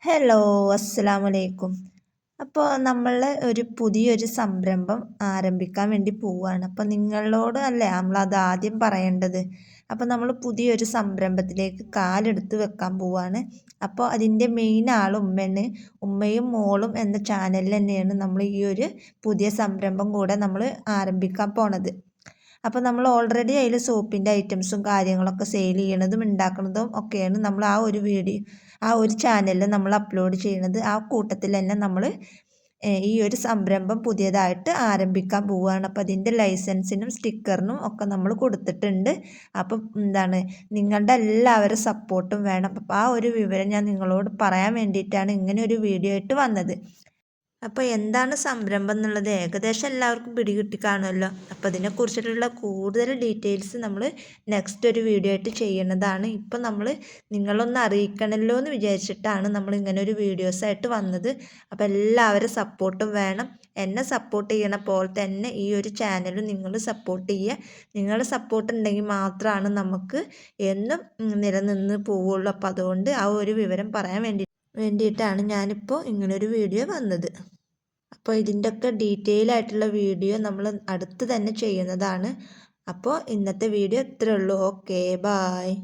Hello, അസ്സലാമലൈക്കും. അപ്പോൾ നമ്മൾ ഒരു പുതിയൊരു സംരംഭം ആരംഭിക്കാൻ വേണ്ടി പോവുകയാണ്. അപ്പോൾ നിങ്ങളോട് അല്ലേ നമ്മളത് ആദ്യം പറയേണ്ടത്. അപ്പോൾ നമ്മൾ പുതിയൊരു സംരംഭത്തിലേക്ക് കാലെടുത്ത് വെക്കാൻ പോവുകയാണ്. അപ്പോൾ അതിൻ്റെ മെയിൻ ആൾ ഉമ്മയാണ്. ഉമ്മയും മോളും എന്ന ചാനലിൽ തന്നെയാണ് നമ്മൾ ഈ ഒരു പുതിയ സംരംഭം കൂടെ നമ്മൾ ആരംഭിക്കാൻ പോണത്. അപ്പോൾ നമ്മൾ ഓൾറെഡി അതിൽ സോപ്പിൻ്റെ ഐറ്റംസും കാര്യങ്ങളൊക്കെ സെയിൽ ചെയ്യണതും ഉണ്ടാക്കുന്നതും ഒക്കെയാണ് നമ്മൾ ആ ഒരു ചാനലിൽ നമ്മൾ അപ്ലോഡ് ചെയ്യുന്നത്. ആ കൂട്ടത്തിൽ തന്നെ നമ്മൾ ഈ ഒരു സംരംഭം പുതിയതായിട്ട് ആരംഭിക്കാൻ പോവുകയാണ്. അപ്പോൾ അതിൻ്റെ ലൈസൻസിനും സ്റ്റിക്കറിനും ഒക്കെ നമ്മൾ കൊടുത്തിട്ടുണ്ട്. അപ്പം നിങ്ങളുടെ എല്ലാവരും സപ്പോർട്ടും വേണം. അപ്പോൾ ആ ഒരു വിവരം ഞാൻ നിങ്ങളോട് പറയാൻ വേണ്ടിയിട്ടാണ് ഇങ്ങനെ ഒരു വീഡിയോ ആയിട്ട് വന്നത്. അപ്പോൾ എന്താണ് സംരംഭം എന്നുള്ളത് ഏകദേശം എല്ലാവർക്കും പിടികിട്ടി കാണുമല്ലോ. അപ്പോൾ അതിനെക്കുറിച്ചിട്ടുള്ള കൂടുതൽ ഡീറ്റെയിൽസ് നമ്മൾ നെക്സ്റ്റ് ഒരു വീഡിയോ ആയിട്ട് ചെയ്യുന്നതാണ്. ഇപ്പം നമ്മൾ നിങ്ങളൊന്ന് അറിയിക്കണമല്ലോ എന്ന് വിചാരിച്ചിട്ടാണ് നമ്മൾ ഇങ്ങനെ ഒരു വീഡിയോസായിട്ട് വന്നത്. അപ്പോൾ എല്ലാവരും സപ്പോർട്ടും വേണം. എന്നെ സപ്പോർട്ട് ചെയ്യണ പോലെ തന്നെ ഈ ഒരു ചാനലും നിങ്ങൾ സപ്പോർട്ട് ചെയ്യുക. നിങ്ങളുടെ സപ്പോർട്ട് ഉണ്ടെങ്കിൽ മാത്രമാണ് നമുക്ക് എന്നും നിലനിന്ന് പോവുള്ളൂ. അപ്പോൾ അതുകൊണ്ട് ആ ഒരു വിവരം പറയാൻ വേണ്ടിയിട്ടാണ് ഞാനിപ്പോൾ ഇങ്ങനൊരു വീഡിയോ വന്നത്. അപ്പോൾ ഇതിൻ്റെയൊക്കെ ഡീറ്റെയിൽ ആയിട്ടുള്ള വീഡിയോ നമ്മൾ അടുത്ത് തന്നെ ചെയ്യുന്നതാണ്. അപ്പോൾ ഇന്നത്തെ വീഡിയോ ഇത്രയേ ഉള്ളൂ. Okay, bye.